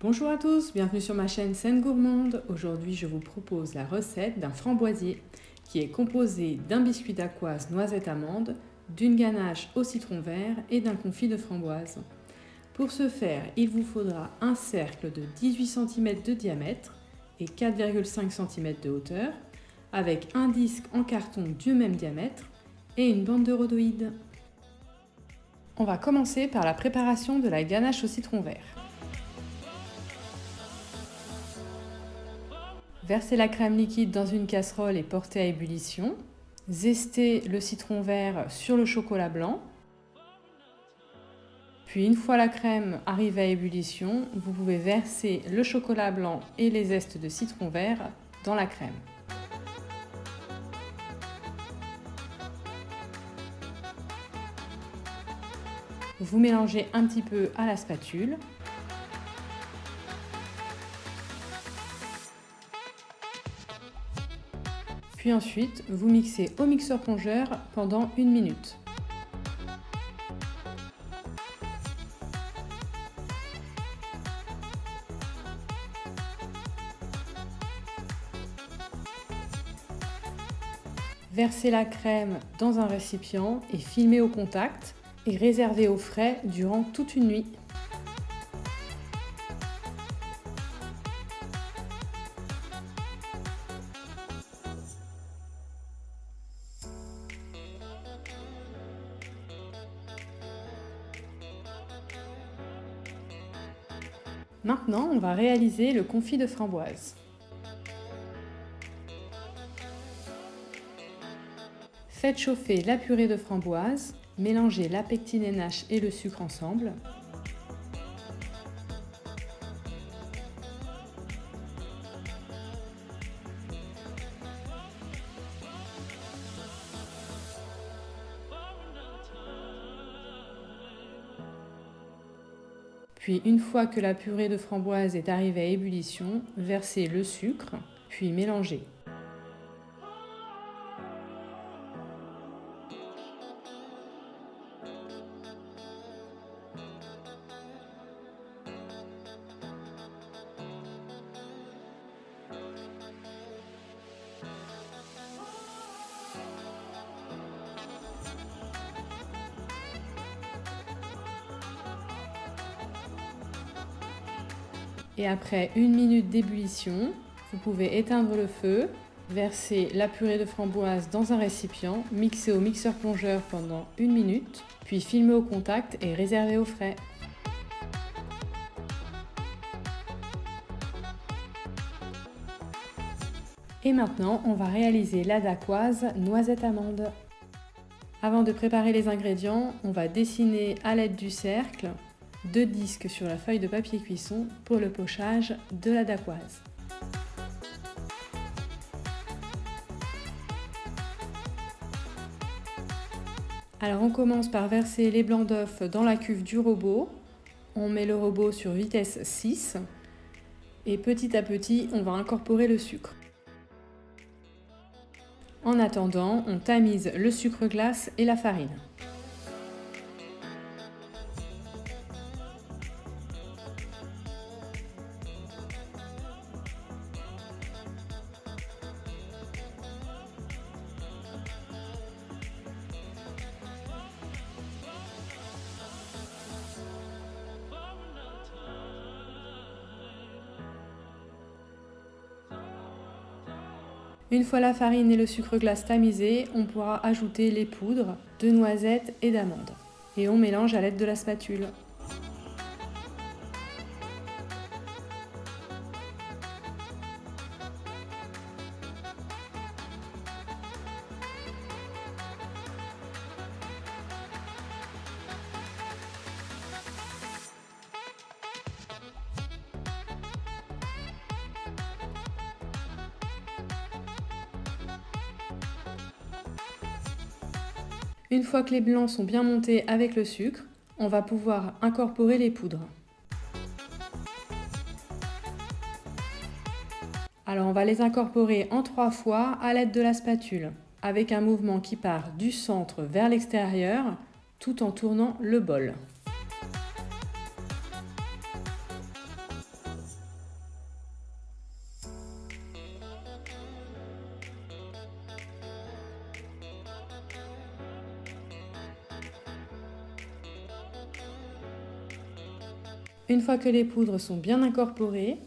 Bonjour à tous, bienvenue sur ma chaîne Scène Gourmande. Aujourd'hui, je vous propose la recette d'un framboisier qui est composé d'un biscuit dacquoise noisette amande, d'une ganache au citron vert et d'un confit de framboise. Pour ce faire, il vous faudra un cercle de 18 cm de diamètre et 4,5 cm de hauteur, avec un disque en carton du même diamètre et une bande de rhodoïde. On va commencer par la préparation de la ganache au citron vert. Versez la crème liquide dans une casserole et portez à ébullition. Zestez le citron vert sur le chocolat blanc. Puis une fois la crème arrivée à ébullition, vous pouvez verser le chocolat blanc et les zestes de citron vert dans la crème. Vous mélangez un petit peu à la spatule. Puis ensuite, vous mixez au mixeur plongeur pendant 1 minute. Versez la crème dans un récipient et filmez au contact et réservez au frais durant toute une nuit. Maintenant, on va réaliser le confit de framboise. Faites chauffer la purée de framboise, mélangez la pectine NH et le sucre ensemble. Puis une fois que la purée de framboise est arrivée à ébullition, versez le sucre, puis mélangez. Et après 1 minute d'ébullition, vous pouvez éteindre le feu, verser la purée de framboise dans un récipient, mixer au mixeur plongeur pendant 1 minute, puis filmer au contact et réserver au frais. Et maintenant, on va réaliser la dacquoise noisette amande. Avant de préparer les ingrédients, on va dessiner à l'aide du cercle 2 disques sur la feuille de papier cuisson pour le pochage de la dacquoise. Alors on commence par verser les blancs d'œufs dans la cuve du robot. On met le robot sur vitesse 6 et petit à petit on va incorporer le sucre. En attendant, on tamise le sucre glace et la farine. Une fois la farine et le sucre glace tamisés, on pourra ajouter les poudres de noisettes et d'amandes. Et on mélange à l'aide de la spatule. Une fois que les blancs sont bien montés avec le sucre, on va pouvoir incorporer les poudres. Alors on va les incorporer en 3 fois à l'aide de la spatule, avec un mouvement qui part du centre vers l'extérieur, tout en tournant le bol. Une fois que les poudres sont bien incorporées,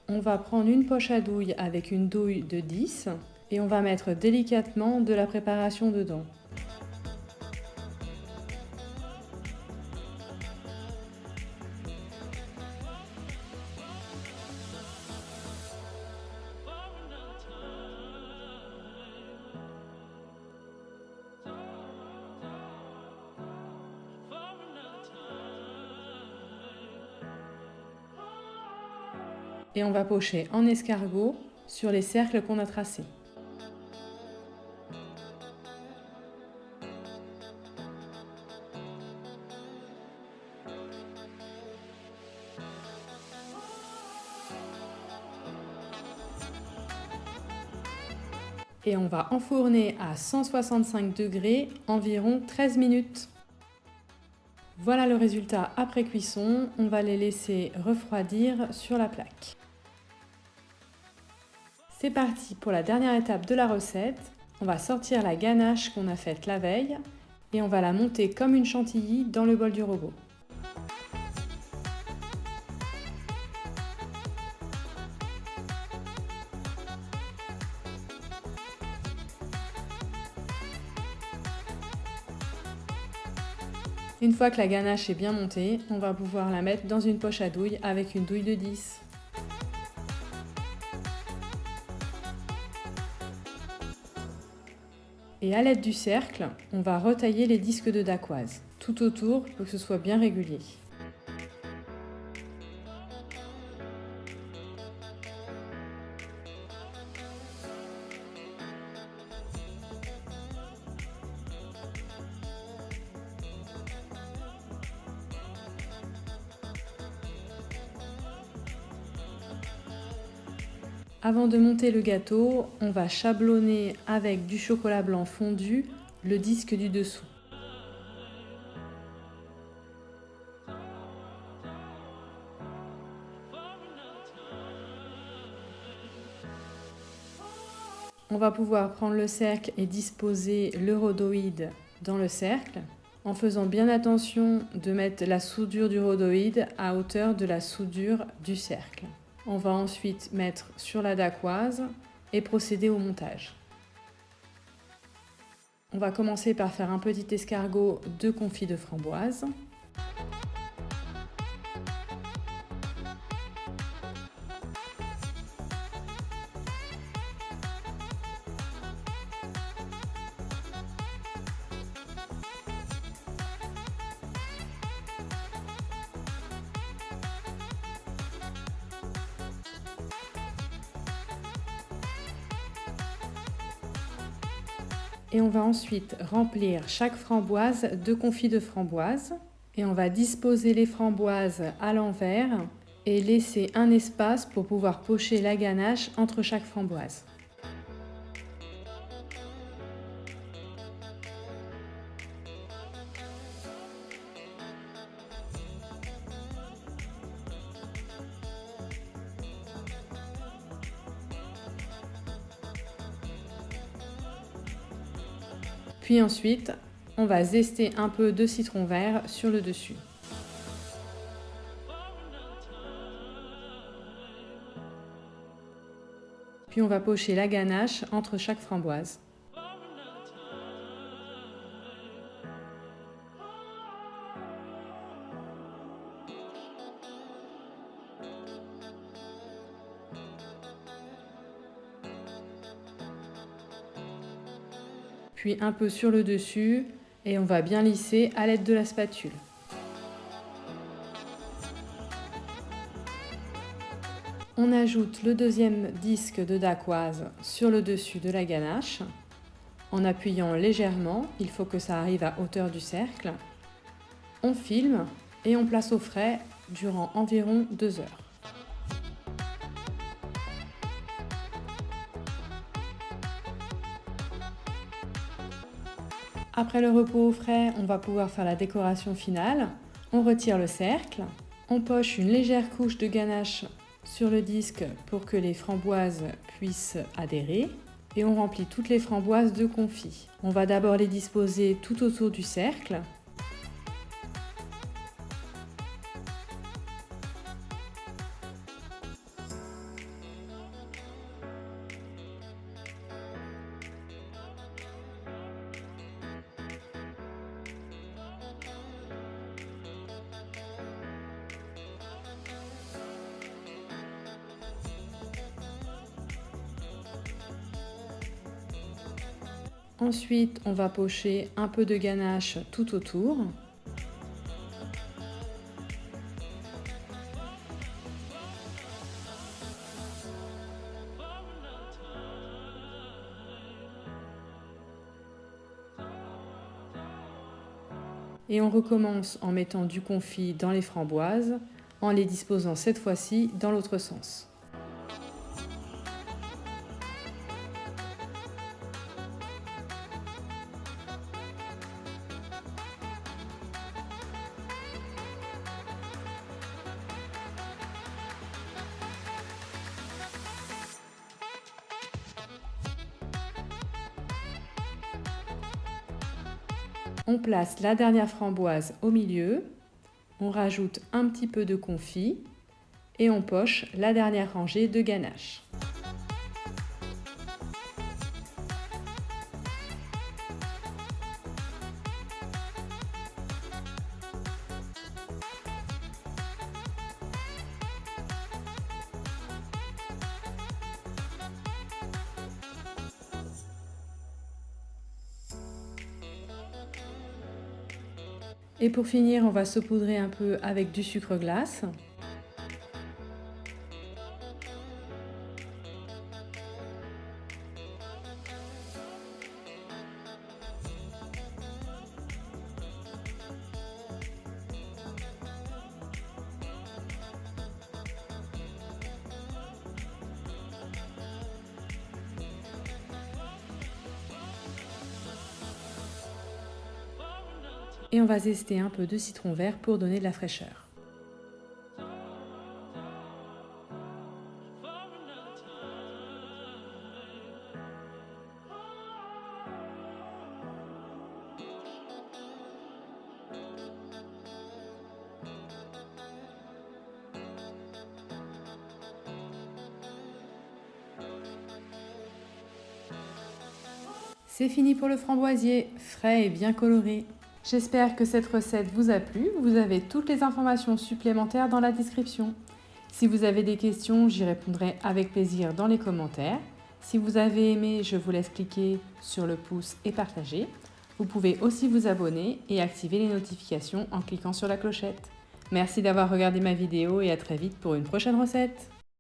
on va prendre une poche à douille avec une douille de 10 et on va mettre délicatement de la préparation dedans. Et on va pocher en escargot sur les cercles qu'on a tracés. Et on va enfourner à 165 degrés environ 13 minutes. Voilà le résultat après cuisson, on va les laisser refroidir sur la plaque. C'est parti pour la dernière étape de la recette. On va sortir la ganache qu'on a faite la veille et on va la monter comme une chantilly dans le bol du robot. Une fois que la ganache est bien montée, on va pouvoir la mettre dans une poche à douille avec une douille de 10. Et à l'aide du cercle, on va retailler les disques de dacquoise, tout autour pour que ce soit bien régulier. Avant de monter le gâteau, on va chablonner avec du chocolat blanc fondu le disque du dessous. On va pouvoir prendre le cercle et disposer le rhodoïde dans le cercle, en faisant bien attention de mettre la soudure du rhodoïde à hauteur de la soudure du cercle. On va ensuite mettre sur la dacquoise et procéder au montage. On va commencer par faire un petit escargot de confit de framboise. Et on va ensuite remplir chaque framboise de confit de framboise. Et on va disposer les framboises à l'envers et laisser un espace pour pouvoir pocher la ganache entre chaque framboise. Puis ensuite, on va zester un peu de citron vert sur le dessus. Puis on va pocher la ganache entre chaque framboise. Puis un peu sur le dessus et on va bien lisser à l'aide de la spatule. On ajoute le deuxième disque de dacquoise sur le dessus de la ganache en appuyant légèrement, il faut que ça arrive à hauteur du cercle. On filme et on place au frais durant environ 2 heures. Après le repos au frais, on va pouvoir faire la décoration finale. On retire le cercle, on poche une légère couche de ganache sur le disque pour que les framboises puissent adhérer et on remplit toutes les framboises de confit. On va d'abord les disposer tout autour du cercle. Ensuite, on va pocher un peu de ganache tout autour. Et on recommence en mettant du confit dans les framboises, en les disposant cette fois-ci dans l'autre sens. On place la dernière framboise au milieu, on rajoute un petit peu de confit et on poche la dernière rangée de ganache. Et pour finir, on va saupoudrer un peu avec du sucre glace. Et on va zester un peu de citron vert pour donner de la fraîcheur. C'est fini pour le framboisier, frais et bien coloré. J'espère que cette recette vous a plu. Vous avez toutes les informations supplémentaires dans la description. Si vous avez des questions, j'y répondrai avec plaisir dans les commentaires. Si vous avez aimé, je vous laisse cliquer sur le pouce et partager. Vous pouvez aussi vous abonner et activer les notifications en cliquant sur la clochette. Merci d'avoir regardé ma vidéo et à très vite pour une prochaine recette.